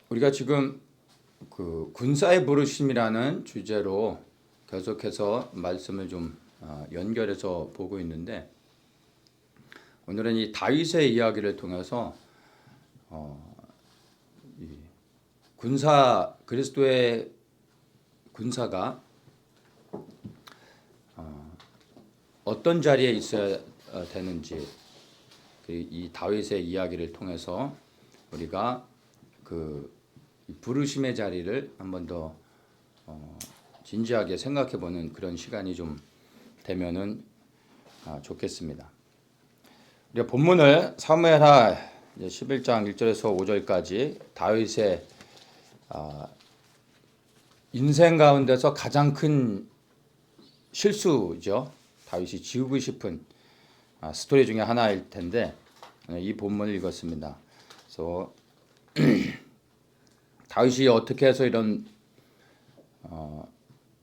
우리가 지금 그 군사의 부르심이라는 주제로 계속해서 말씀을 좀 연결해서 보고 있는데, 오늘은 이 다윗의 이야기를 통해서 이 그리스도의 군사가 어떤 자리에 있어야 되는지, 이 다윗의 이야기를 통해서 우리가 그 부르심의 자리를 한 번 더 진지하게 생각해보는 그런 시간이 좀 되면은 좋겠습니다. 우리가 본문을 사무엘하 11장 1절에서 5절까지 다윗의 인생 가운데서 가장 큰 실수죠. 다윗이 지우고 싶은 스토리 중에 하나일 텐데, 이 본문을 읽었습니다. 그래서 다윗이 어떻게 해서 이런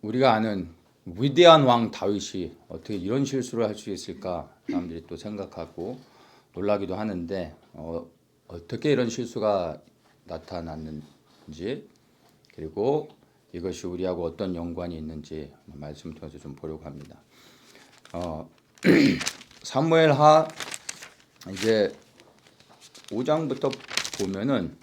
우리가 아는 위대한 왕 다윗이 어떻게 이런 실수를 할 수 있을까, 사람들이 또 생각하고 놀라기도 하는데, 어떻게 이런 실수가 나타났는지, 그리고 이것이 우리하고 어떤 연관이 있는지 말씀 통해서 좀 보려고 합니다. 사무엘하 이제 5장부터 보면은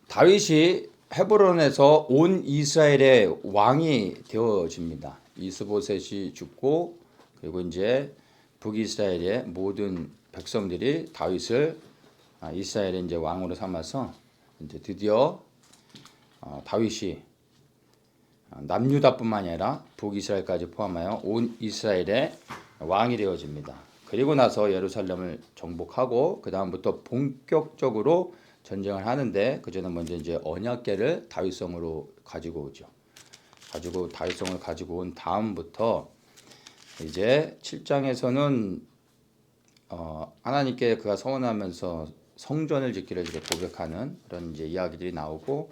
다윗이 헤브론에서 온 이스라엘의 왕이 되어집니다. 이스보셋이 죽고, 그리고 이제 북이스라엘의 모든 백성들이 다윗을 이스라엘의 이제 왕으로 삼아서 이제 드디어 다윗이 남유다뿐만 아니라 북이스라엘까지 포함하여 온 이스라엘의 왕이 되어집니다. 그리고 나서 예루살렘을 정복하고 그 다음부터 본격적으로 전쟁을 하는데, 그전에 먼저 이제 언약궤를 다윗성으로 가지고 오죠. 다윗성을 가지고 온 다음부터 이제 7장에서는 하나님께 그가 서원하면서 성전을 짓기를 이제 고백하는 그런 이제 이야기들이 나오고,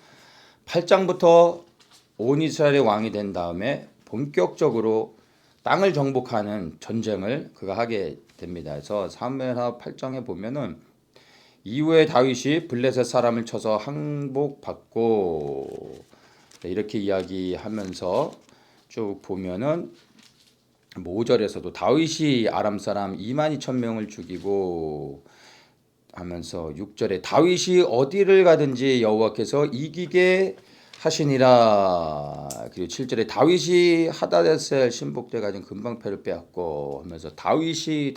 8장부터 온 이스라엘의 왕이 된 다음에 본격적으로 땅을 정복하는 전쟁을 그가 하게 됩니다. 그래서 사무엘하 8장에 보면은 이후에 다윗이 블레셋 사람을 쳐서 항복받고, 이렇게 이야기하면서 쭉 보면은 5절에서도 다윗이 아람 사람 22,000명을 죽이고 하면서, 6절에 다윗이 어디를 가든지 여호와께서 이기게 하시니라. 그리고 7절에 다윗이 하다데셀 신복대 가진 금방패를 빼앗고 하면서 다윗이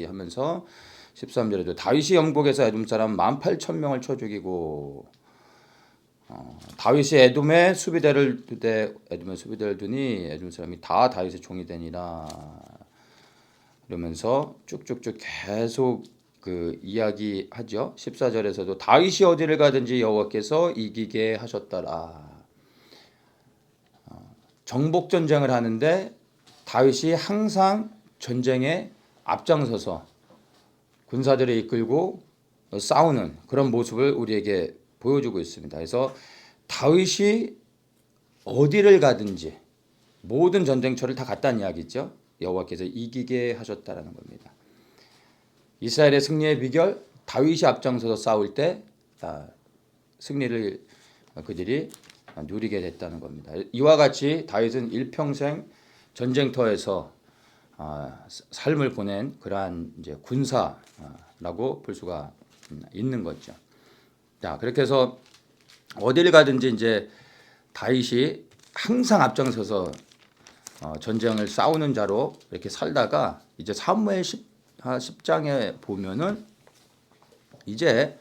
하면서, 13절에도 다윗이 영복에서 에돔 사람 18,000명을 쳐 죽이고, 다윗이 에돔의 수비대를 두니 에돔 사람이 다 다윗의 종이 되니라. 그러면서 쭉쭉쭉 계속 그 이야기하죠. 14절에서도 다윗이 어디를 가든지 여호와께서 이기게 하셨더라. 정복 전쟁을 하는데 다윗이 항상 전쟁에 앞장서서 군사들을 이끌고 싸우는 그런 모습을 우리에게 보여주고 있습니다. 그래서 다윗이 어디를 가든지 모든 전쟁터를 다 갔다는 이야기죠. 여호와께서 이기게 하셨다라는 겁니다. 이스라엘의 승리의 비결, 다윗이 앞장서서 싸울 때 승리를 그들이 누리게 됐다는 겁니다. 이와 같이 다윗은 일평생 전쟁터에서 삶을 보낸 그러한 이제 군사라고 볼 수가 있는 거죠. 자, 그렇게 해서 어디를 가든지 이제 다윗이 항상 앞장서서 전쟁을 싸우는 자로 이렇게 살다가, 이제 사무엘 10장에 보면은 이제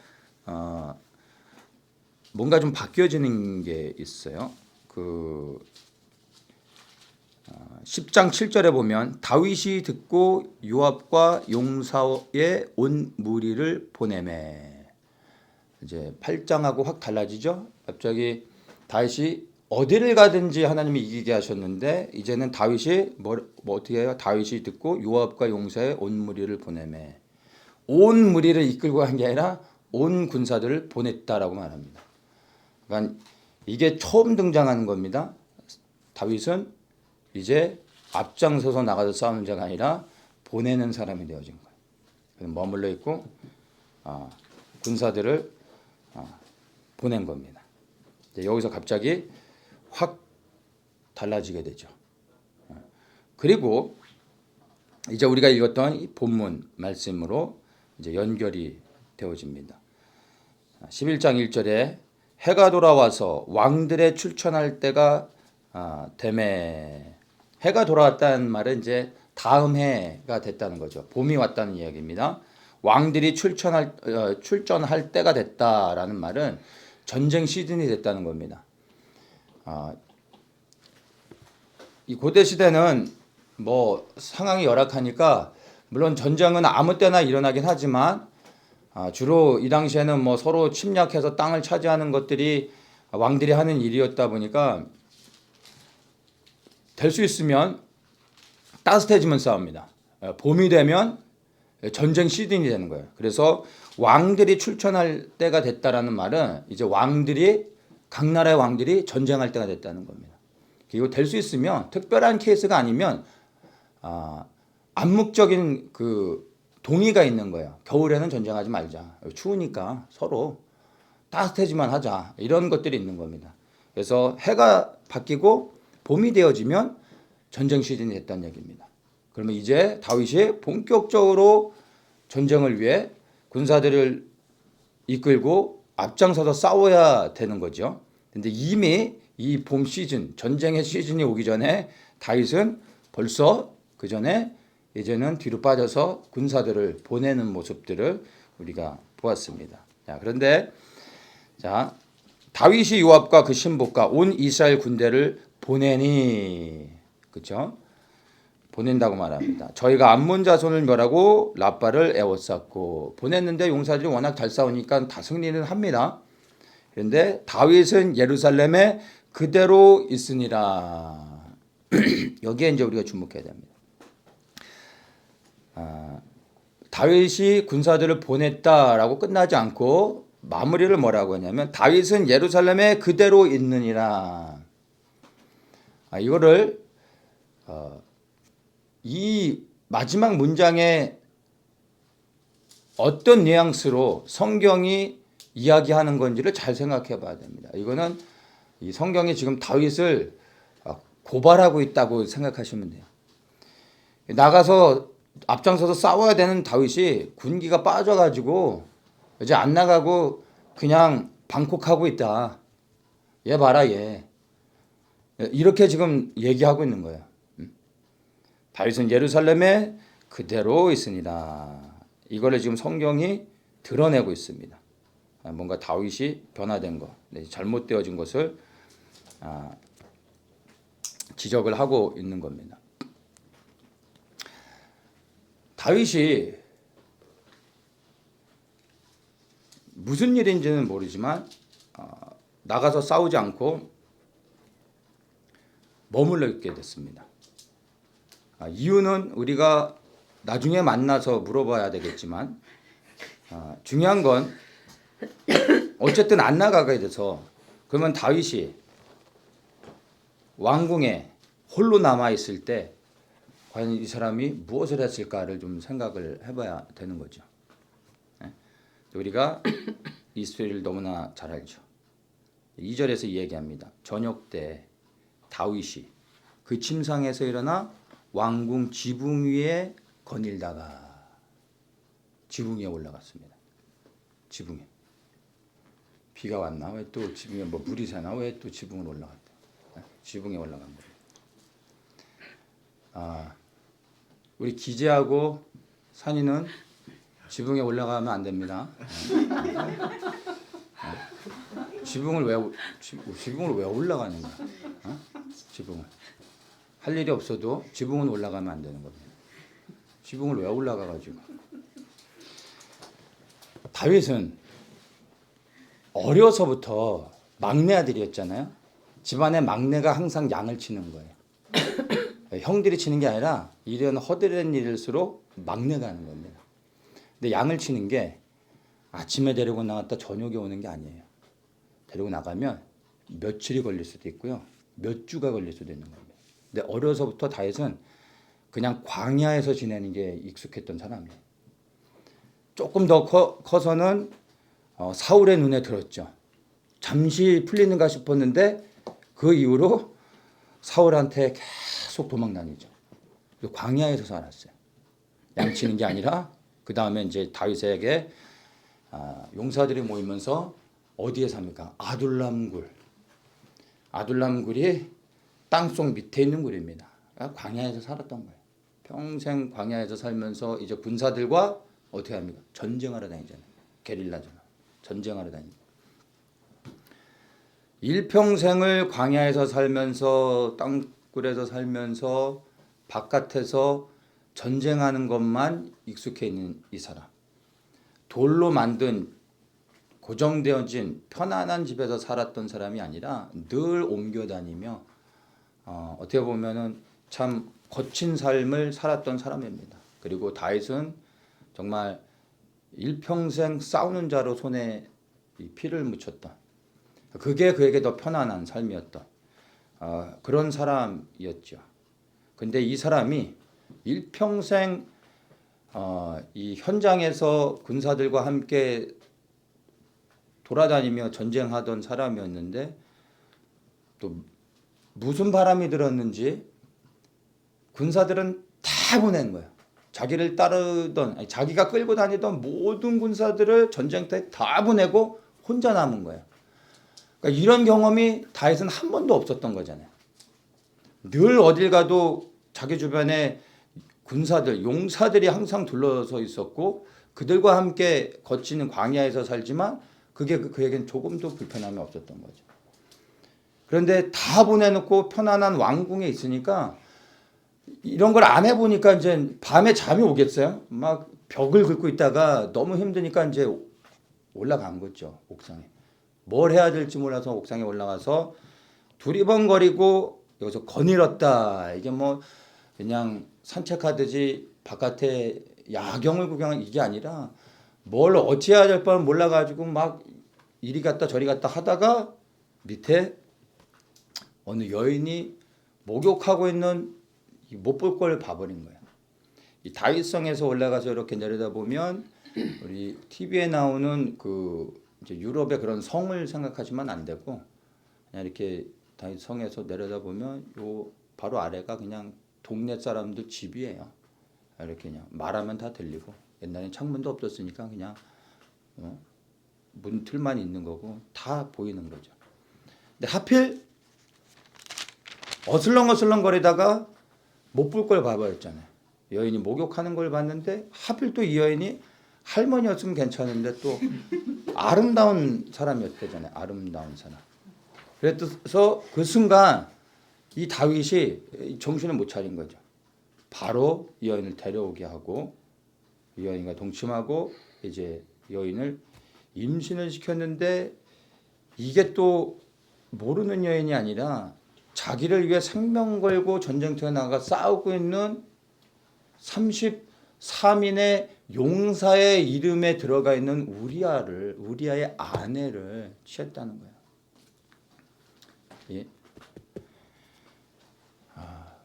뭔가 좀 바뀌어지는 게 있어요. 그 10장 7절에 보면 다윗이 듣고 요압과 용사의 온 무리를 보내매. 이제 8장하고 확 달라지죠. 갑자기 다윗이 어디를 가든지 하나님이 이기게 하셨는데, 이제는 다윗이 어떻게 해요? 다윗이 듣고 요압과 용사의 온 무리를 보내매. 온 무리를 이끌고 간 게 아니라 온 군사들을 보냈다라고 말합니다. 그러니까 이게 처음 등장하는 겁니다. 다윗은 이제 앞장서서 나가서 싸우는 자가 아니라 보내는 사람이 되어진 거예요. 머물러 있고 군사들을 보낸 겁니다. 여기서 갑자기 확 달라지게 되죠. 그리고 이제 우리가 읽었던 이 본문 말씀으로 이제 연결이 되어집니다. 11장 1절에 해가 돌아와서 왕들의 출천할 때가 되매. 해가 돌아왔다는 말은 이제 다음 해가 됐다는 거죠. 봄이 왔다는 이야기입니다. 왕들이 출전할 때가 됐다라는 말은 전쟁 시즌이 됐다는 겁니다. 이 고대 시대는 뭐 상황이 열악하니까 물론 전쟁은 아무 때나 일어나긴 하지만 주로 이 당시에는 뭐 서로 침략해서 땅을 차지하는 것들이 왕들이 하는 일이었다 보니까 될 수 있으면 따뜻해지면 싸웁니다. 봄이 되면 전쟁 시즌이 되는 거예요. 그래서 왕들이 출전할 때가 됐다라는 말은 이제 각 나라의 왕들이 전쟁할 때가 됐다는 겁니다. 그리고 될 수 있으면 특별한 케이스가 아니면 암묵적인 그 동의가 있는 거예요. 겨울에는 전쟁하지 말자. 추우니까 서로 따뜻해지만 하자. 이런 것들이 있는 겁니다. 그래서 해가 바뀌고 봄이 되어지면 전쟁 시즌이 됐다는 얘기입니다. 그러면 이제 다윗이 본격적으로 전쟁을 위해 군사들을 이끌고 앞장서서 싸워야 되는 거죠. 근데 이미 이 봄 시즌, 전쟁의 시즌이 오기 전에 다윗은 벌써 그 전에 이제는 뒤로 빠져서 군사들을 보내는 모습들을 우리가 보았습니다. 그런데 다윗이 요압과 그 신복과 온 이스라엘 군대를 보내니, 그렇죠? 보낸다고 말합니다. 저희가 암몬 자손을 멸하고 라빠를 에워쌌고. 보냈는데 용사들이 워낙 잘 싸우니까 다 승리는 합니다. 그런데 다윗은 예루살렘에 그대로 있으니라. 여기에 이제 우리가 주목해야 됩니다. 다윗이 군사들을 보냈다라고 끝나지 않고 마무리를 뭐라고 하냐면 다윗은 예루살렘에 그대로 있느니라. 이거를 이 마지막 문장에 어떤 뉘앙스로 성경이 이야기하는 건지를 잘 생각해 봐야 됩니다. 이거는 이 성경이 지금 다윗을 고발하고 있다고 생각하시면 돼요. 나가서 앞장서서 싸워야 되는 다윗이 군기가 빠져가지고 이제 안 나가고 그냥 방콕하고 있다. 얘 봐라 얘. 이렇게 지금 얘기하고 있는 거예요. 다윗은 예루살렘에 그대로 있으니라. 이거를 지금 성경이 드러내고 있습니다. 뭔가 다윗이 변화된 것, 잘못되어진 것을 지적을 하고 있는 겁니다. 다윗이 무슨 일인지는 모르지만 나가서 싸우지 않고 머물러 있게 됐습니다. 이유는 우리가 나중에 만나서 물어봐야 되겠지만 중요한 건 어쨌든 안 나가게 돼서 그러면 다윗이 왕궁에 홀로 남아 있을 때 과연 이 사람이 무엇을 했을까를 좀 생각을 해봐야 되는 거죠. 우리가 이 스토리를 너무나 잘 알죠. 2절에서 이야기합니다. 저녁 때 다윗이 그 침상에서 일어나 왕궁 지붕 위에 거닐다가 지붕 위에 올라갔습니다. 지붕에 비가 왔나? 왜 또 지붕에 뭐 물이 새나? 왜 또 지붕으로 올라갔다? 지붕에 올라간 거예요. 우리 기재하고 산이는 지붕에 올라가면 안 됩니다. 지붕을 왜 올라가는 거야? 지붕을 할 일이 없어도 지붕은 올라가면 안 되는 겁니다. 지붕을 왜 올라가가지고? 다윗은 어려서부터 막내 아들이었잖아요. 집안의 막내가 항상 양을 치는 거예요. 형들이 치는 게 아니라 이런 허드렛 일일수록 막내가 하는 겁니다. 근데 양을 치는 게 아침에 데리고 나갔다 저녁에 오는 게 아니에요. 데리고 나가면 며칠이 걸릴 수도 있고요. 몇 주가 걸릴 수도 있는 겁니다. 근데 어려서부터 다윗은 그냥 광야에서 지내는 게 익숙했던 사람이에요. 조금 더 커서는 사울의 눈에 들었죠. 잠시 풀리는가 싶었는데 그 이후로 사울한테 계속 도망 다니죠. 광야에서 살았어요. 양치는 게 아니라 그 다음에 이제 다윗에게 용사들이 모이면서 어디에 삽니까? 아둘람 굴이 땅속 밑에 있는 굴입니다. 그러니까 광야에서 살았던 거예요. 평생 광야에서 살면서 이제 군사들과 어떻게 합니까? 전쟁하러 다니잖아요. 게릴라전 전쟁하러 다니고. 일평생을 광야에서 살면서 땅굴에서 살면서 바깥에서 전쟁하는 것만 익숙해 있는 이 사람. 돌로 만든 고정되어진 편안한 집에서 살았던 사람이 아니라 늘 옮겨 다니며 어떻게 보면은 참 거친 삶을 살았던 사람입니다. 그리고 다윗은 정말 일평생 싸우는 자로 손에 피를 묻혔다. 그게 그에게 더 편안한 삶이었던 그런 사람이었죠. 근데 이 사람이 일평생 이 현장에서 군사들과 함께 돌아다니며 전쟁하던 사람이었는데 또 무슨 바람이 들었는지 군사들은 다 보낸 거예요. 자기를 따르던 자기가 끌고 다니던 모든 군사들을 전쟁터에 다 보내고 혼자 남은 거예요. 그러니까 이런 경험이 다윗은 한 번도 없었던 거잖아요. 늘 어딜 가도 자기 주변에 군사들, 용사들이 항상 둘러서 있었고 그들과 함께 거치는 광야에서 살지만 그게 그에겐 조금도 불편함이 없었던 거죠. 그런데 다 보내놓고 편안한 왕궁에 있으니까 이런 걸 안 해보니까 이제 밤에 잠이 오겠어요? 막 벽을 긁고 있다가 너무 힘드니까 이제 올라간 거죠, 옥상에. 뭘 해야 될지 몰라서 옥상에 올라가서 두리번거리고 여기서 거닐었다. 이게 뭐 그냥 산책하듯이 바깥에 야경을 구경한 이게 아니라 뭘 어찌해야 될 뻔 몰라가지고 막 이리 갔다 저리 갔다 하다가 밑에 어느 여인이 목욕하고 있는 못 볼 걸 봐버린 거예요. 이 다윗성에서 올라가서 이렇게 내려다보면 우리 TV에 나오는 그 이제 유럽의 그런 성을 생각하시면 안 되고 그냥 이렇게 다윗성에서 내려다보면 요 바로 아래가 그냥 동네 사람들 집이에요. 이렇게 그냥 말하면 다 들리고 옛날엔 창문도 없었으니까 그냥 문틀만 있는 거고 다 보이는 거죠. 근데 하필 어슬렁어슬렁 거리다가 못 볼 걸 봐버렸잖아요. 여인이 목욕하는 걸 봤는데 하필 또 이 여인이 할머니였으면 괜찮은데 또 아름다운 사람이었대잖아요. 아름다운 사람. 그래서 그 순간 이 다윗이 정신을 못 차린 거죠. 바로 이 여인을 데려오게 하고 이 여인과 동침하고 이제 여인을 임신을 시켰는데 이게 또 모르는 여인이 아니라 자기를 위해 생명 걸고 전쟁터에 나가 싸우고 있는 33인의 용사의 이름에 들어가 있는 우리아의 아내를 취했다는 거예요. 예?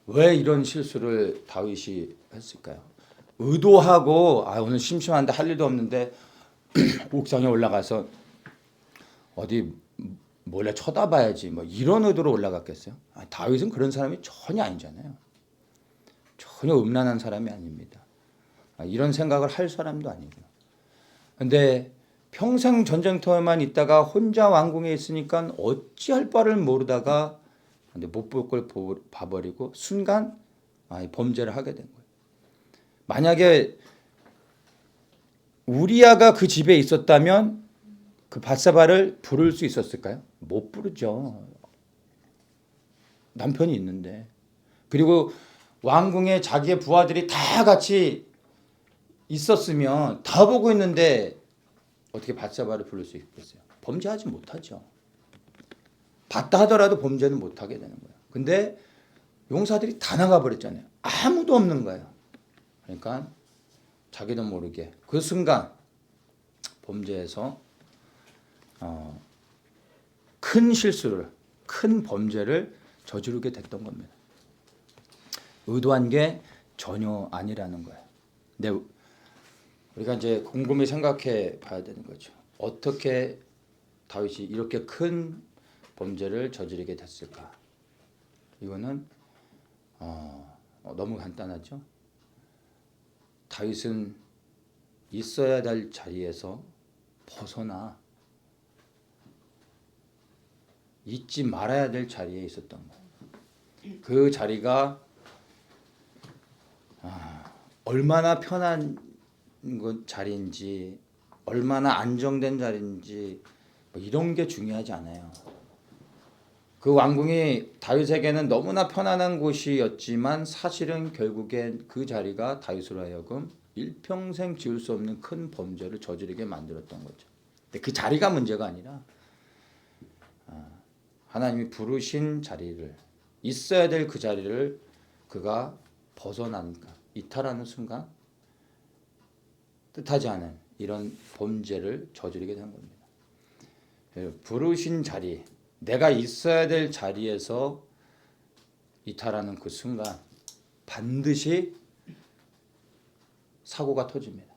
왜 이런 실수를 다윗이 했을까요? 의도하고 오늘 심심한데 할 일도 없는데 옥상에 올라가서 어디 몰래 쳐다봐야지 뭐 이런 의도로 올라갔겠어요? 다윗은 그런 사람이 전혀 아니잖아요. 전혀 음란한 사람이 아닙니다. 이런 생각을 할 사람도 아니고요. 근데 평생 전쟁터에만 있다가 혼자 왕궁에 있으니까 어찌할 바를 모르다가 못 볼 걸 봐버리고 순간 범죄를 하게 된 거예요. 만약에 우리아가 그 집에 있었다면 그 밧세바를 부를 수 있었을까요? 못 부르죠. 남편이 있는데. 그리고 왕궁에 자기의 부하들이 다 같이 있었으면 다 보고 있는데 어떻게 밧세바를 부를 수 있겠어요? 범죄하지 못하죠. 봤다 하더라도 범죄는 못하게 되는 거예요. 근데 용사들이 다 나가버렸잖아요. 아무도 없는 거예요. 그러니까 자기도 모르게 그 순간 범죄에서 큰 실수를, 큰 범죄를 저지르게 됐던 겁니다. 의도한 게 전혀 아니라는 거예요. 근데 우리가 이제 곰곰이 생각해 봐야 되는 거죠. 어떻게 다윗이 이렇게 큰 범죄를 저지르게 됐을까? 이거는 너무 간단하죠. 다윗은 있어야 될 자리에서 벗어나 있지 말아야 될 자리에 있었던 거예요. 그 자리가 얼마나 편한 자리인지, 얼마나 안정된 자리인지 뭐 이런 게 중요하지 않아요. 그 왕궁이 다윗에게는 너무나 편안한 곳이었지만 사실은 결국엔 그 자리가 다윗으로 하여금 일평생 지울 수 없는 큰 범죄를 저지르게 만들었던 거죠. 근데 그 자리가 문제가 아니라 하나님이 부르신 자리를, 있어야 될 그 자리를 그가 벗어나니까, 이탈하는 순간 뜻하지 않은 이런 범죄를 저지르게 된 겁니다. 부르신 자리, 내가 있어야 될 자리에서 이탈하는 그 순간 반드시 사고가 터집니다.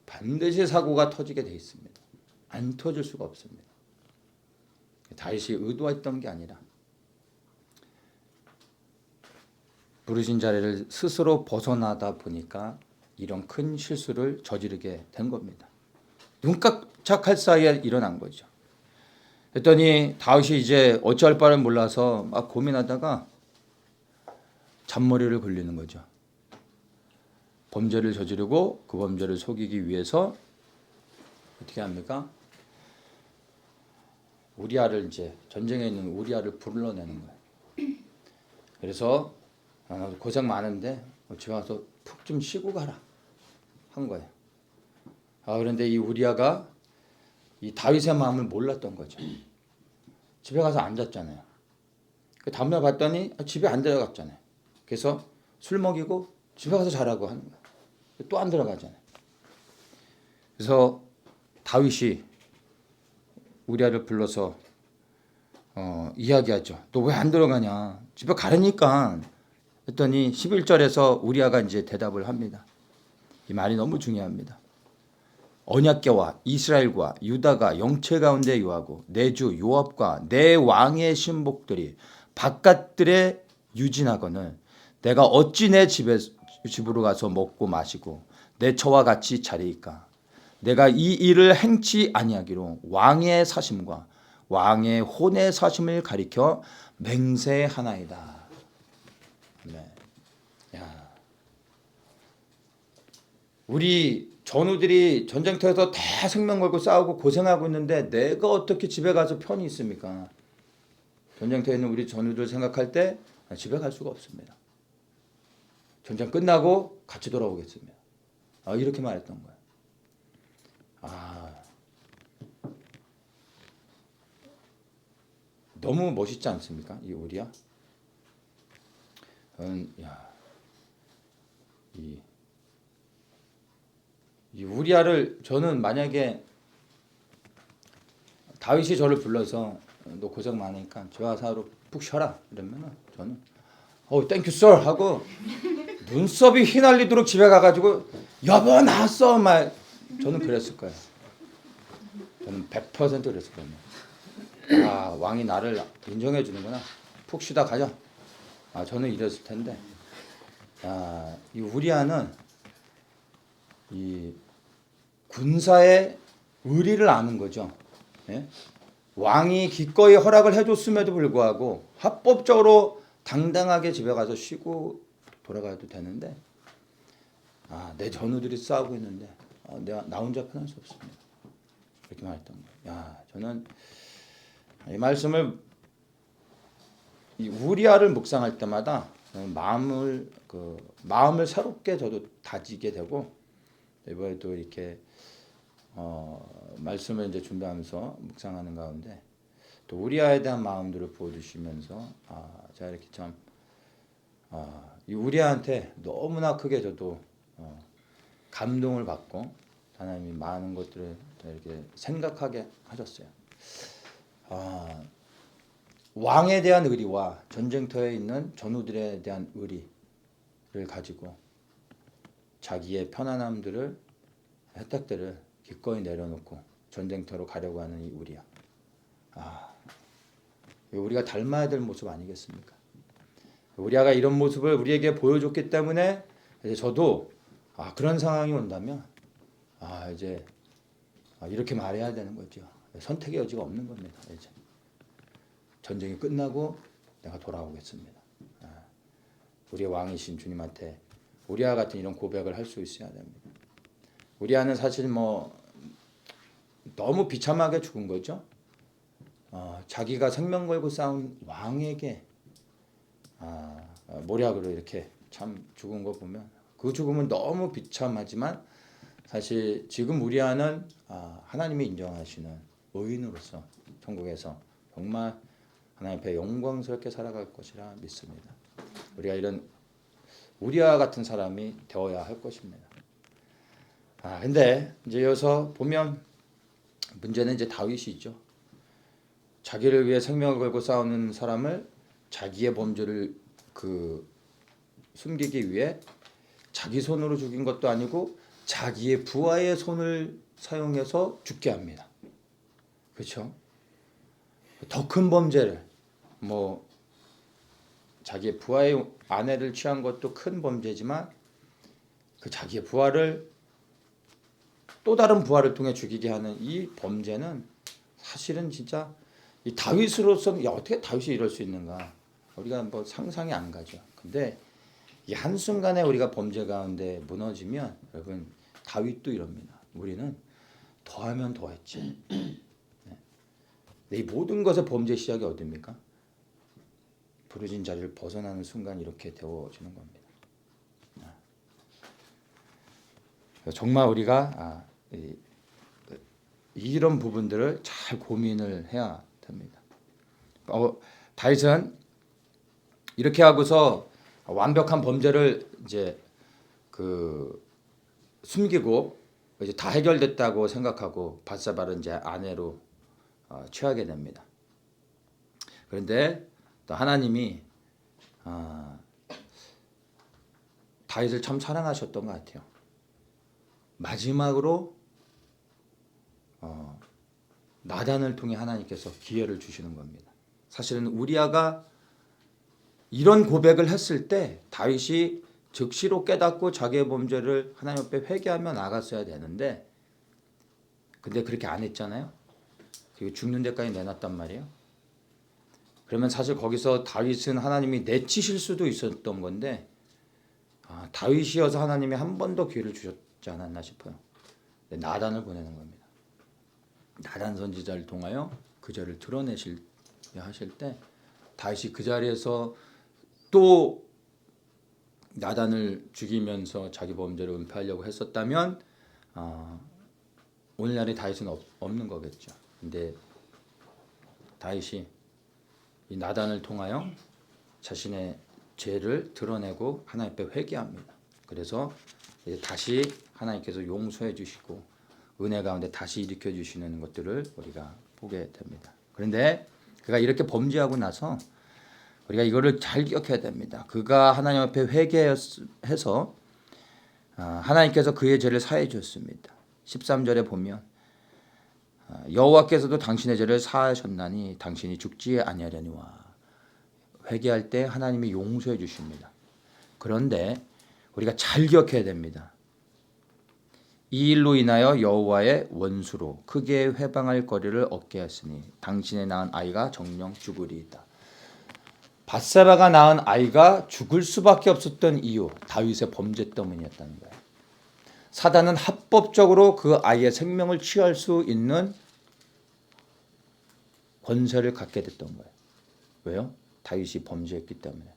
반드시 사고가 터지게 돼 있습니다. 안 터질 수가 없습니다. 다윗이 의도했던 게 아니라 부르신 자리를 스스로 벗어나다 보니까 이런 큰 실수를 저지르게 된 겁니다. 눈 깜짝할 사이에 일어난 거죠. 했더니 다윗이 이제 어찌할 바를 몰라서 막 고민하다가 잔머리를 굴리는 거죠. 범죄를 저지르고 그 범죄를 속이기 위해서 어떻게 합니까? 우리아를, 이제 전쟁에 있는 우리아를 불러내는 거예요. 그래서 고생 많은데 집에 가서 푹 좀 쉬고 가라 한 거예요. 그런데 이 우리아가 이 다윗의 마음을 몰랐던 거죠. 집에 가서 앉았잖아요. 그 다음날 봤더니 집에 안 들어갔잖아요. 그래서 술 먹이고 집에 가서 자라고 하는 거예요. 또 안 들어가잖아요. 그래서 다윗이 우리아를 불러서 이야기하죠. 너 왜 안 들어가냐? 집에 가라니까. 했더니 11절에서 우리아가 이제 대답을 합니다. 이 말이 너무 중요합니다. 언약궤와 이스라엘과 유다가 영체 가운데 요하고 내 주 요압과 내 왕의 신복들이 바깥들에 유진하거늘 내가 어찌 내 집으로 가서 먹고 마시고 내 처와 같이 자리이까. 내가 이 일을 행치 아니하기로 왕의 사심과 왕의 혼의 사심을 가리켜 맹세하나이다. 네. 야, 우리 전우들이 전쟁터에서 다 생명 걸고 싸우고 고생하고 있는데 내가 어떻게 집에 가서 편히 있습니까? 전쟁터에 있는 우리 전우들 생각할 때 집에 갈 수가 없습니다. 전쟁 끝나고 같이 돌아오겠습니다. 이렇게 말했던 거예요. 너무 멋있지 않습니까? 이 우리야. 이 우리아를 저는 만약에 다윗이 저를 불러서 너 고생 많으니까 집에 가서 하루 푹 쉬어라 이러면은 저는 땡큐 썰 하고 눈썹이 휘날리도록 집에 가가지고 여보 나왔어 막 저는 그랬을 거예요. 저는 100% 그랬을 거예요. 왕이 나를 인정해 주는구나. 푹 쉬다 가자. 저는 이랬을 텐데. 이 우리아는 이 군사의 의리를 아는 거죠. 예? 왕이 기꺼이 허락을 해줬음에도 불구하고 합법적으로 당당하게 집에 가서 쉬고 돌아가도 되는데 내 전우들이 싸우고 있는데 나 혼자 편할 수 없습니다. 이렇게 말했던 거예요. 저는 이 말씀을 이 우리아를 묵상할 때마다 마음을 새롭게 저도 다지게 되고 이번에도 이렇게 말씀을 이제 준비하면서 묵상하는 가운데 또 우리아에 대한 마음들을 부어주시면서 제가 이렇게 참 이 우리아한테 너무나 크게 저도 감동을 받고 하나님이 많은 것들을 이렇게 생각하게 하셨어요. 왕에 대한 의리와 전쟁터에 있는 전우들에 대한 의리를 가지고 자기의 편안함들을 혜택들을 기꺼이 내려놓고 전쟁터로 가려고 하는 이 우리야. 우리가 닮아야 될 모습 아니겠습니까? 우리아가 이런 모습을 우리에게 보여줬기 때문에 이제 저도 그런 상황이 온다면 이제 이렇게 말해야 되는 거죠. 선택의 여지가 없는 겁니다. 이제 전쟁이 끝나고 내가 돌아오겠습니다. 우리의 왕이신 주님한테 우리아 같은 이런 고백을 할 수 있어야 됩니다. 우리아는 사실 너무 비참하게 죽은 거죠. 자기가 생명 걸고 싸운 왕에게 모략으로 이렇게 참 죽은 거 보면 그 죽음은 너무 비참하지만 사실 지금 우리아는 하나님이 인정하시는 의인으로서 천국에서 정말 하나님 앞에 영광스럽게 살아갈 것이라 믿습니다. 우리가 이런 우리아 같은 사람이 되어야 할 것입니다. 근데 이제 여기서 보면 문제는 이제 다윗이죠. 자기를 위해 생명을 걸고 싸우는 사람을 자기의 범죄를 숨기기 위해 자기 손으로 죽인 것도 아니고 자기의 부하의 손을 사용해서 죽게 합니다. 그렇죠? 더 큰 범죄를 자기의 부하의 아내를 취한 것도 큰 범죄지만 그 자기의 부하를 또 다른 부하를 통해 죽이게 하는 이 범죄는 사실은 진짜 이 다윗으로서는 어떻게 다윗이 이럴 수 있는가 우리가 상상이 안 가죠. 근데 이 한순간에 우리가 범죄 가운데 무너지면 여러분 다윗도 이럽니다. 우리는 더하면 더했지. 이 모든 것의 범죄 시작이 어디입니까? 부르짖은 자리를 벗어나는 순간 이렇게 되어지는 겁니다. 정말 우리가 이런 부분들을 잘 고민을 해야 됩니다. 다윗은 이렇게 하고서 완벽한 범죄를 이제 숨기고 이제 다 해결됐다고 생각하고 밧세바를 이제 아내로 취하게 됩니다. 그런데 또 하나님이 다윗을 참 사랑하셨던 것 같아요. 마지막으로 나단을 통해 하나님께서 기회를 주시는 겁니다. 사실은 우리아가 이런 고백을 했을 때 다윗이 즉시로 깨닫고 자기의 범죄를 하나님 앞에 회개하며 나갔어야 되는데 근데 그렇게 안 했잖아요. 그리고 죽는 데까지 내놨단 말이에요. 그러면 사실 거기서 다윗은 하나님이 내치실 수도 있었던 건데 다윗이어서 하나님이 한 번 더 기회를 주셨지 않았나 싶어요. 나단을 보내는 겁니다. 나단 선지자를 통하여 그 죄를 드러내실 하실 때 다윗이 그 자리에서 또 나단을 죽이면서 자기 범죄를 은폐하려고 했었다면 오늘날의 다윗은 없는 거겠죠. 근데 다윗이 이 나단을 통하여 자신의 죄를 드러내고 하나님 앞에 회개합니다. 그래서 이제 다시 하나님께서 용서해 주시고 은혜 가운데 다시 일으켜 주시는 것들을 우리가 보게 됩니다. 그런데 그가 이렇게 범죄하고 나서 우리가 이거를 잘 기억해야 됩니다. 그가 하나님 앞에 회개해서 하나님께서 그의 죄를 사해 주었습니다. 13절에 보면 여호와께서도 당신의 죄를 사하셨나니 당신이 죽지 아니하려니와 회개할 때 하나님이 용서해 주십니다. 그런데 우리가 잘 기억해야 됩니다. 이 일로 인하여 여호와의 원수로 크게 회방할 거리를 얻게 하였으니 당신의 낳은 아이가 정령 죽으리이다. 밧세바가 낳은 아이가 죽을 수밖에 없었던 이유 다윗의 범죄 때문이었다는 거예요. 사단은 합법적으로 그 아이의 생명을 취할 수 있는 권세를 갖게 됐던 거예요. 왜요? 다윗이 범죄했기 때문에.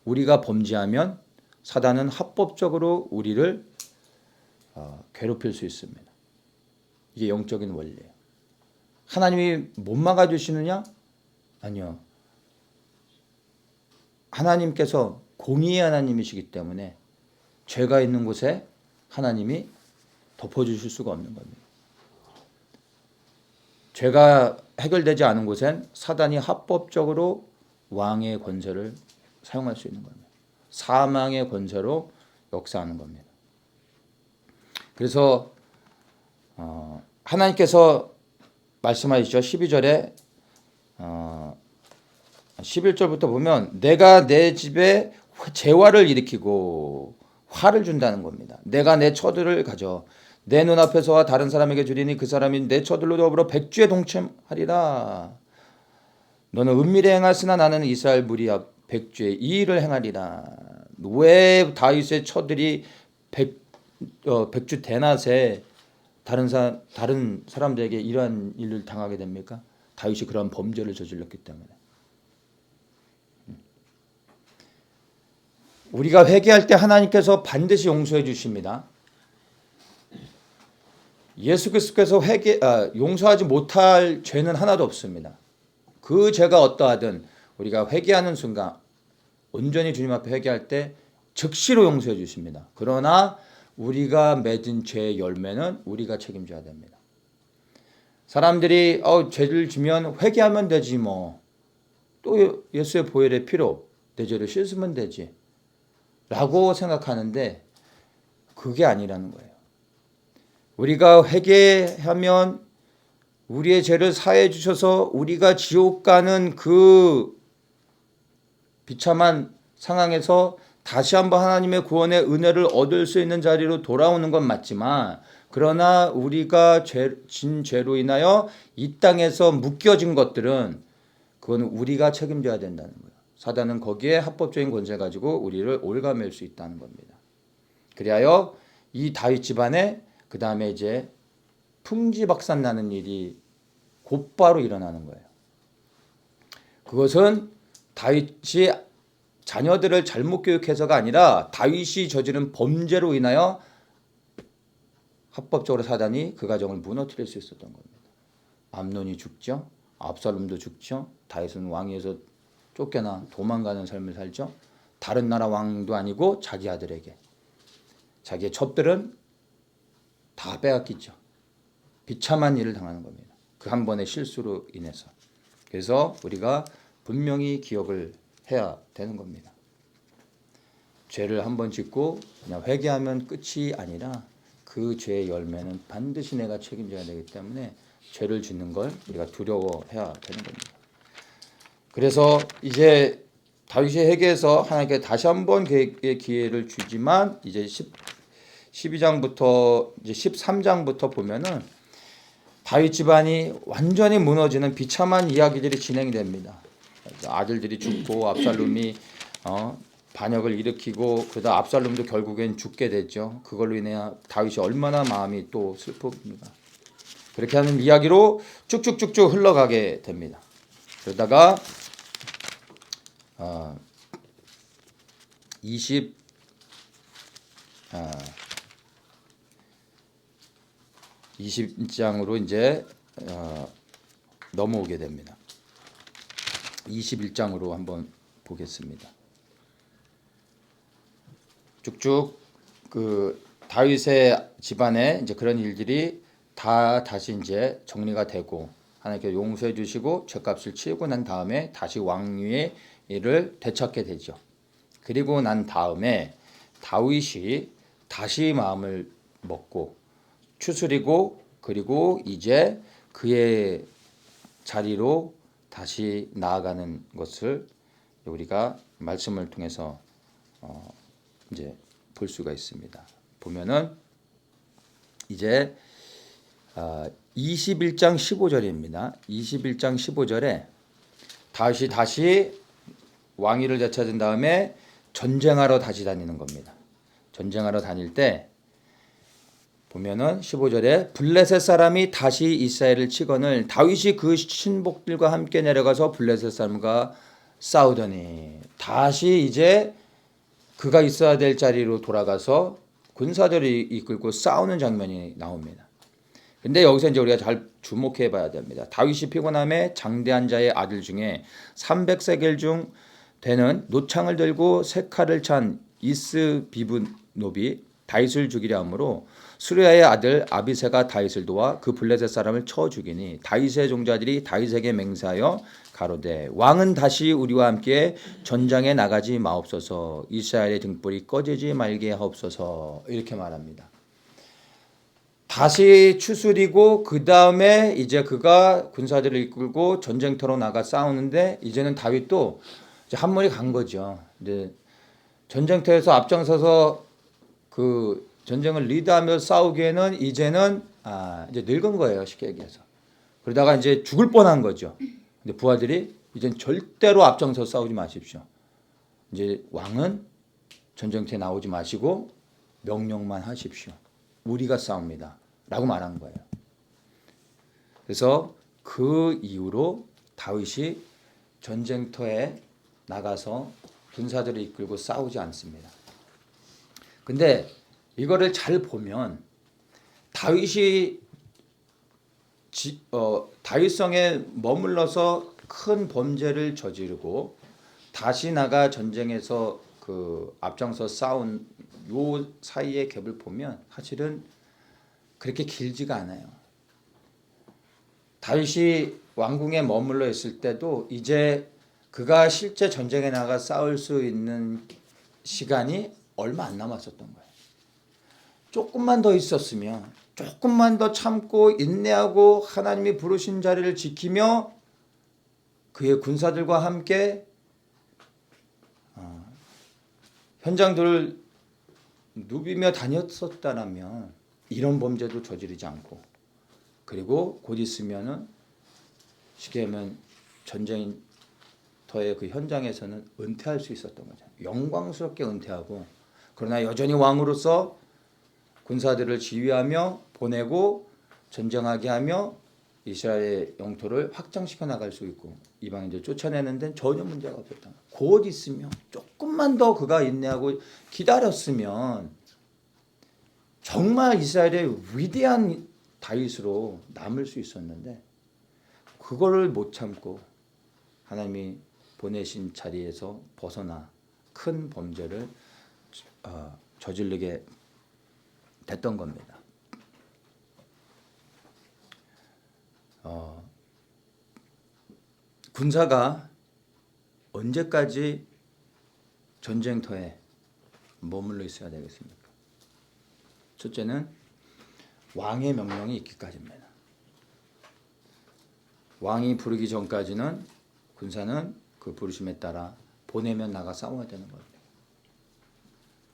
우리가 범죄하면 사단은 합법적으로 우리를 괴롭힐 수 있습니다. 이게 영적인 원리예요. 하나님이 못 막아주시느냐? 아니요. 하나님께서 공의의 하나님이시기 때문에 죄가 있는 곳에 하나님이 덮어주실 수가 없는 겁니다. 죄가 해결되지 않은 곳엔 사단이 합법적으로 왕의 권세를 사용할 수 있는 겁니다. 사망의 권세로 역사하는 겁니다. 그래서 하나님께서 말씀하시죠. 12절에 11절부터 보면 내가 내 집에 재화를 일으키고 화를 준다는 겁니다. 내가 내 처들을 가져 내 눈앞에서와 다른 사람에게 주리니 그 사람이 내 처들로 더불어 백주에 동침하리라. 너는 은밀히 행하으나 나는 이스라엘 무리 앞 백주에 이 일을 행하리라. 왜 다윗의 처들이 백주 대낮에 다른 사람들에게 이러한 일을 당하게 됩니까? 다윗이 그런 범죄를 저질렀기 때문에. 우리가 회개할 때 하나님께서 반드시 용서해 주십니다. 예수 그리스도께서 용서하지 못할 죄는 하나도 없습니다. 그 죄가 어떠하든 우리가 회개하는 순간 온전히 주님 앞에 회개할 때 즉시로 용서해 주십니다. 그러나 우리가 맺은 죄의 열매는 우리가 책임져야 됩니다. 사람들이 죄를 지면 회개하면 되지 뭐. 또 예수의 보혈의 피로 내 죄를 씻으면 되지 라고 생각하는데 그게 아니라는 거예요. 우리가 회개하면 우리의 죄를 사해 주셔서 우리가 지옥 가는 그 비참한 상황에서 다시 한번 하나님의 구원의 은혜를 얻을 수 있는 자리로 돌아오는 건 맞지만 그러나 우리가 진 죄로 인하여 이 땅에서 묶여진 것들은 그건 우리가 책임져야 된다는 거예요. 사단은 거기에 합법적인 권세 가지고 우리를 올가맬 수 있다는 겁니다. 그리하여 이 다윗 집안에 그 다음에 이제 풍지박산 나는 일이 곧바로 일어나는 거예요. 그것은 다윗이 자녀들을 잘못 교육해서가 아니라 다윗이 저지른 범죄로 인하여 합법적으로 사단이 그 가정을 무너뜨릴 수 있었던 겁니다. 암논이 죽죠. 압살롬도 죽죠. 다윗은 왕위에서 쫓겨나 도망가는 삶을 살죠. 다른 나라 왕도 아니고 자기 아들에게. 자기의 첩들은 다 빼앗기죠. 비참한 일을 당하는 겁니다. 그 한 번의 실수로 인해서. 그래서 우리가 분명히 기억을 해야 되는 겁니다. 죄를 한 번 짓고 그냥 회개하면 끝이 아니라 그 죄의 열매는 반드시 내가 책임져야 되기 때문에 죄를 짓는 걸 우리가 두려워해야 되는 겁니다. 그래서 이제 다윗의 회개에서 하나님께 다시 한번 기회를 주지만 이제 12장부터 이제 13장부터 보면은 다윗 집안이 완전히 무너지는 비참한 이야기들이 진행이 됩니다. 아들들이 죽고 압살롬이 반역을 일으키고 그러다 압살롬도 결국엔 죽게 됐죠. 그걸로 인해 다윗이 얼마나 마음이 또 슬픕니다. 그렇게 하는 이야기로 쭉쭉쭉쭉 흘러가게 됩니다. 그러다가 20장으로 이제 넘어오게 됩니다. 21장으로 한번 보겠습니다. 쭉쭉 그 다윗의 집안에 이제 그런 일들이 다 다시 이제 정리가 되고 하나님께 용서해 주시고 죄값을 치우고 난 다음에 다시 왕위의 일을 되찾게 되죠. 그리고 난 다음에 다윗이 다시 마음을 먹고 추스리고 그리고 이제 그의 자리로 다시 나아가는 것을 우리가 말씀을 통해서 이제 볼 수가 있습니다. 보면은 이제 21장 15절입니다. 21장 15절에 다윗이 다시 왕위를 되찾은 다음에 전쟁하러 다시 다니는 겁니다. 전쟁하러 다닐 때 보면은 15절에 블레셋 사람이 다시 이스라엘을 치거늘 다윗이 그 신복들과 함께 내려가서 블레셋 사람과 싸우더니 다시 이제 그가 있어야 될 자리로 돌아가서 군사들이 이끌고 싸우는 장면이 나옵니다. 근데 여기서 이제 우리가 잘 주목해 봐야 됩니다. 다윗이 피곤함에 장대한 자의 아들 중에 300세겔 중 되는 노창을 들고 세 칼을 찬 이스비브노비 다윗을 죽이려 하므로 수르야의 아들 아비새가 다윗을 도와 그 블레셋 사람을 쳐 죽이니 다윗의 종자들이 다윗에게 맹세하여 가로되 왕은 다시 우리와 함께 전장에 나가지 마옵소서 이스라엘의 등불이 꺼지지 말게 하옵소서 이렇게 말합니다. 다시 추스리고 그 다음에 이제 그가 군사들을 이끌고 전쟁터로 나가 싸우는데 이제는 다윗도 이제 한물이 간 거죠. 이제 전쟁터에서 앞장서서 그 전쟁을 리드하며 싸우기에는 이제는 이제 늙은 거예요. 쉽게 얘기해서. 그러다가 이제 죽을 뻔한 거죠. 근데 부하들이 이젠 절대로 앞장서 싸우지 마십시오. 이제 왕은 전쟁터에 나오지 마시고 명령만 하십시오. 우리가 싸웁니다. 라고 말한 거예요. 그래서 그 이후로 다윗이 전쟁터에 나가서 군사들을 이끌고 싸우지 않습니다. 근데 이거를 잘 보면 다윗이 다윗성에 머물러서 큰 범죄를 저지르고 다시 나가 전쟁에서 그 앞장서 싸운 요 사이의 갭을 보면 사실은 그렇게 길지가 않아요. 다윗이 왕궁에 머물러 있을 때도 이제 그가 실제 전쟁에 나가 싸울 수 있는 시간이 얼마 안 남았었던 거예요. 조금만 더 있었으면, 조금만 더 참고 인내하고 하나님이 부르신 자리를 지키며 그의 군사들과 함께 현장들을 누비며 다녔었다라면 이런 범죄도 저지르지 않고, 그리고 곧 있으면은 쉽게 하면 전쟁터의 그 현장에서는 은퇴할 수 있었던 거죠. 영광스럽게 은퇴하고, 그러나 여전히 왕으로서 군사들을 지휘하며 보내고 전쟁하게 하며 이스라엘의 영토를 확장시켜 나갈 수 있고 이방인들 쫓아내는 데는 전혀 문제가 없었다. 곧 있으면 조금만 더 그가 인내하고 기다렸으면 정말 이스라엘의 위대한 다윗으로 남을 수 있었는데 그거를 못 참고 하나님이 보내신 자리에서 벗어나 큰 범죄를 저지르게 됐던 겁니다. 군사가 언제까지 전쟁터에 머물러 있어야 되겠습니까? 첫째는 왕의 명령이 있기까지입니다. 왕이 부르기 전까지는 군사는 그 부르심에 따라 보내면 나가 싸워야 되는 겁니다.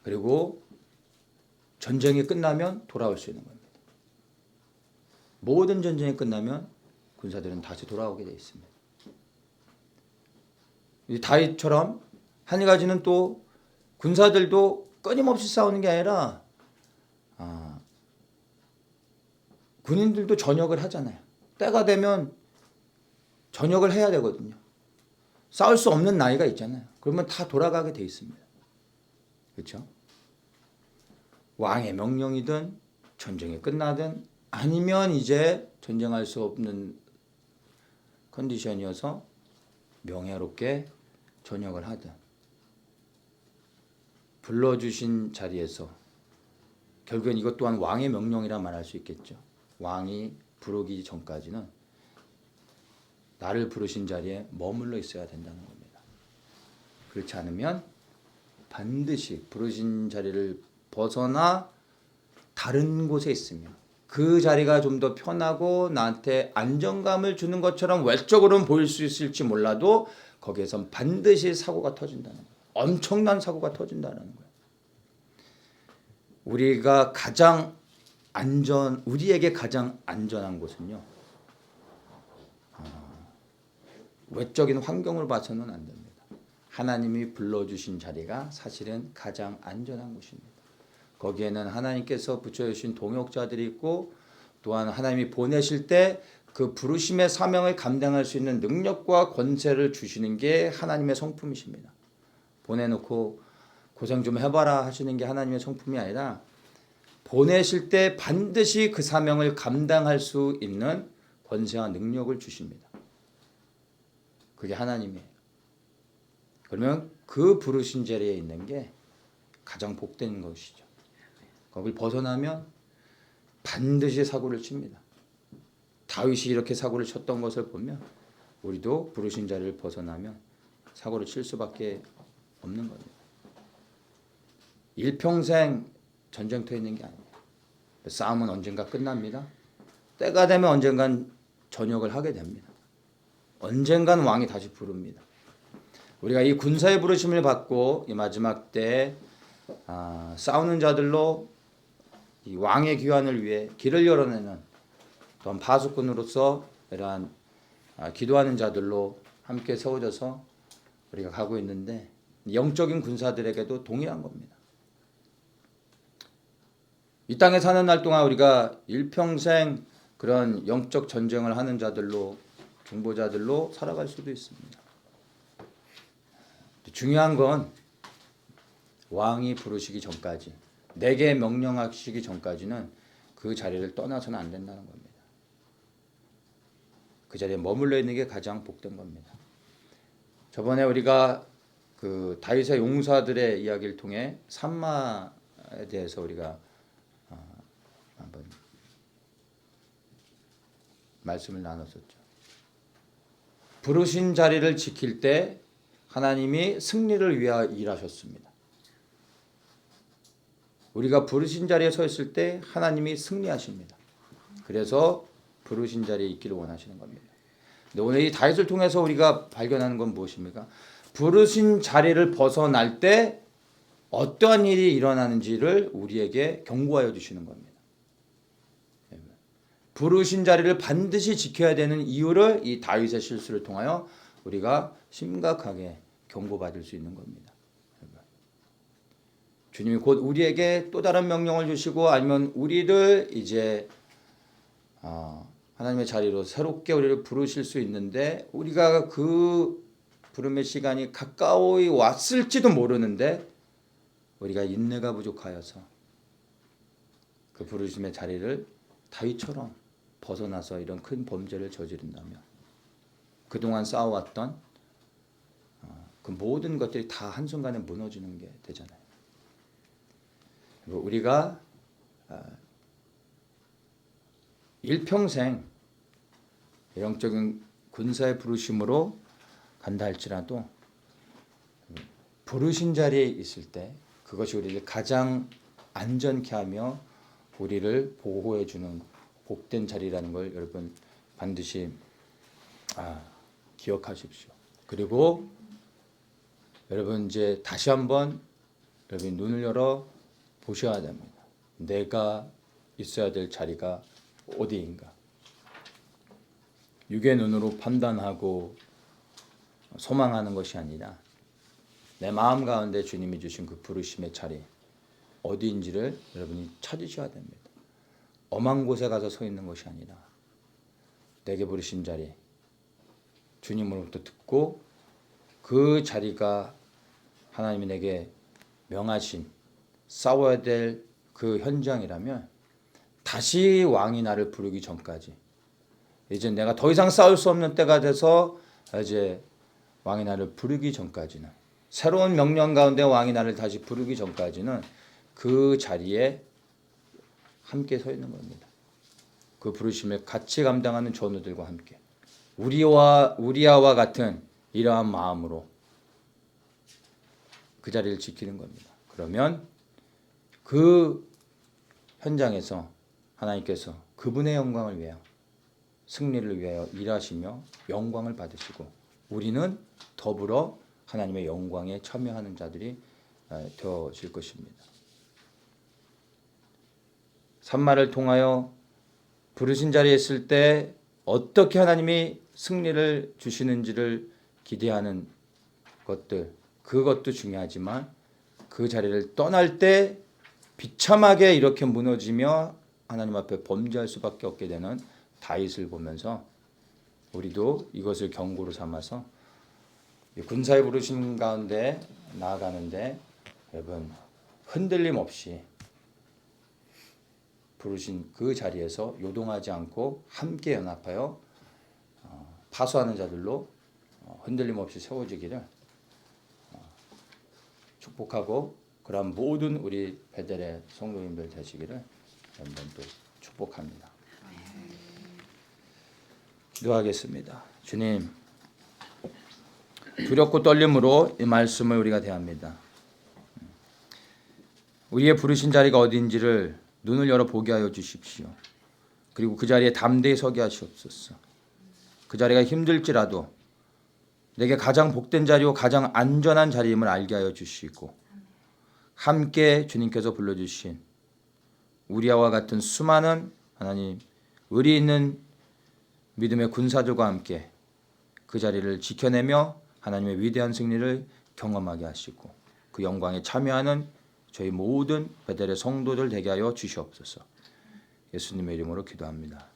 그리고 전쟁이 끝나면 돌아올 수 있는 겁니다. 모든 전쟁이 끝나면 군사들은 다시 돌아오게 되어 있습니다. 다윗처럼 한 가지는 또 군사들도 끊임없이 싸우는 게 아니라 군인들도 전역을 하잖아요. 때가 되면 전역을 해야 되거든요. 싸울 수 없는 나이가 있잖아요. 그러면 다 돌아가게 돼 있습니다. 그렇죠? 왕의 명령이든 전쟁이 끝나든 아니면 이제 전쟁할 수 없는 컨디션이어서 명예롭게 전역을 하든 불러주신 자리에서 결국엔 이것 또한 왕의 명령이라 말할 수 있겠죠. 왕이 부르기 전까지는 나를 부르신 자리에 머물러 있어야 된다는 겁니다. 그렇지 않으면 반드시 부르신 자리를 벗어나 다른 곳에 있으면 그 자리가 좀 더 편하고 나한테 안정감을 주는 것처럼 외적으로는 보일 수 있을지 몰라도 거기에선 반드시 사고가 터진다는 거예요. 엄청난 사고가 터진다는 거예요. 우리에게 가장 안전한 곳은요. 외적인 환경을 봐서는 안 됩니다. 하나님이 불러주신 자리가 사실은 가장 안전한 곳입니다. 거기에는 하나님께서 붙여주신 동역자들이 있고 또한 하나님이 보내실 때 그 부르심의 사명을 감당할 수 있는 능력과 권세를 주시는 게 하나님의 성품이십니다. 보내놓고 고생 좀 해봐라 하시는 게 하나님의 성품이 아니라 보내실 때 반드시 그 사명을 감당할 수 있는 권세와 능력을 주십니다. 그게 하나님이에요. 그러면 그 부르신 자리에 있는 게 가장 복된 것이죠. 거길 벗어나면 반드시 사고를 칩니다. 다윗이 이렇게 사고를 쳤던 것을 보면 우리도 부르신 자리를 벗어나면 사고를 칠 수밖에 없는 겁니다. 일평생 전쟁터에 있는 게 아니에요. 싸움은 언젠가 끝납니다. 때가 되면 언젠간 전역을 하게 됩니다. 언젠간 왕이 다시 부릅니다. 우리가 이 군사의 부르심을 받고 이 마지막 때 싸우는 자들로 이 왕의 귀환을 위해 길을 열어내는 또한 파수꾼으로서 이러한 기도하는 자들로 함께 세워져서 우리가 가고 있는데 영적인 군사들에게도 동일한 겁니다. 이 땅에 사는 날 동안 우리가 일평생 그런 영적 전쟁을 하는 자들로 중보자들로 살아갈 수도 있습니다. 중요한 건 왕이 부르시기 전까지 내게 명령하시기 전까지는 그 자리를 떠나서는 안 된다는 겁니다. 그 자리에 머물러 있는 게 가장 복된 겁니다. 저번에 우리가 그 다윗의 용사들의 이야기를 통해 산마에 대해서 우리가 한번 말씀을 나눴었죠. 부르신 자리를 지킬 때 하나님이 승리를 위하여 일하셨습니다. 우리가 부르신 자리에 서 있을 때 하나님이 승리하십니다. 그래서 부르신 자리에 있기를 원하시는 겁니다. 근데 오늘 이 다윗을 통해서 우리가 발견하는 건 무엇입니까? 부르신 자리를 벗어날 때 어떠한 일이 일어나는지를 우리에게 경고하여 주시는 겁니다. 부르신 자리를 반드시 지켜야 되는 이유를 이 다윗의 실수를 통하여 우리가 심각하게 경고받을 수 있는 겁니다. 주님이 곧 우리에게 또 다른 명령을 주시고 아니면 우리를 이제 하나님의 자리로 새롭게 우리를 부르실 수 있는데 우리가 그 부름의 시간이 가까이 왔을지도 모르는데 우리가 인내가 부족하여서 그 부르심의 자리를 다윗처럼 벗어나서 이런 큰 범죄를 저지른다면 그동안 쌓아왔던 그 모든 것들이 다 한순간에 무너지는 게 되잖아요. 우리가 일평생 영적인 군사의 부르심으로 간다 할지라도 부르신 자리에 있을 때 그것이 우리를 가장 안전케 하며 우리를 보호해 주는 복된 자리라는 걸 여러분 반드시 기억하십시오. 그리고 여러분 이제 다시 한번 여러분 눈을 열어 보셔야 됩니다. 내가 있어야 될 자리가 어디인가? 육의 눈으로 판단하고 소망하는 것이 아니라 내 마음 가운데 주님이 주신 그 부르심의 자리 어디인지를 여러분이 찾으셔야 됩니다. 엄한 곳에 가서 서 있는 것이 아니라 내게 부르신 자리 주님으로부터 듣고 그 자리가 하나님이 내게 명하신 싸워야 될 그 현장이라면 다시 왕이 나를 부르기 전까지 이제 내가 더 이상 싸울 수 없는 때가 돼서 이제 왕이 나를 부르기 전까지는 새로운 명령 가운데 왕이 나를 다시 부르기 전까지는 그 자리에 함께 서 있는 겁니다. 그 부르심을 같이 감당하는 전우들과 함께 우리아와 같은 이러한 마음으로 그 자리를 지키는 겁니다. 그러면 그 현장에서 하나님께서 그분의 영광을 위하여 승리를 위하여 일하시며 영광을 받으시고 우리는 더불어 하나님의 영광에 참여하는 자들이 되어질 것입니다. 산마를 통하여 부르신 자리에 있을 때 어떻게 하나님이 승리를 주시는지를 기대하는 것들 그것도 중요하지만 그 자리를 떠날 때 비참하게 이렇게 무너지며 하나님 앞에 범죄할 수밖에 없게 되는 다윗을 보면서 우리도 이것을 경고로 삼아서 군사의 부르심 가운데 나아가는데 여러분 흔들림 없이 부르신 그 자리에서 요동하지 않고 함께 연합하여 파수하는 자들로 흔들림 없이 세워지기를 축복하고 그런 모든 우리 베델의 성도님들 되시기를 한번 또 축복합니다. 기도하겠습니다. 주님, 두렵고 떨림으로 이 말씀을 우리가 대합니다. 우리의 부르신 자리가 어디인지를 눈을 열어 보게 하여 주십시오. 그리고 그 자리에 담대히 서게 하시옵소서. 그 자리가 힘들지라도 내게 가장 복된 자리요 가장 안전한 자리임을 알게 하여 주시고 함께 주님께서 불러주신 우리와 같은 수많은 하나님 의리 있는 믿음의 군사들과 함께 그 자리를 지켜내며 하나님의 위대한 승리를 경험하게 하시고 그 영광에 참여하는 저희 모든 베델의 성도들 되게 하여 주시옵소서. 예수님의 이름으로 기도합니다.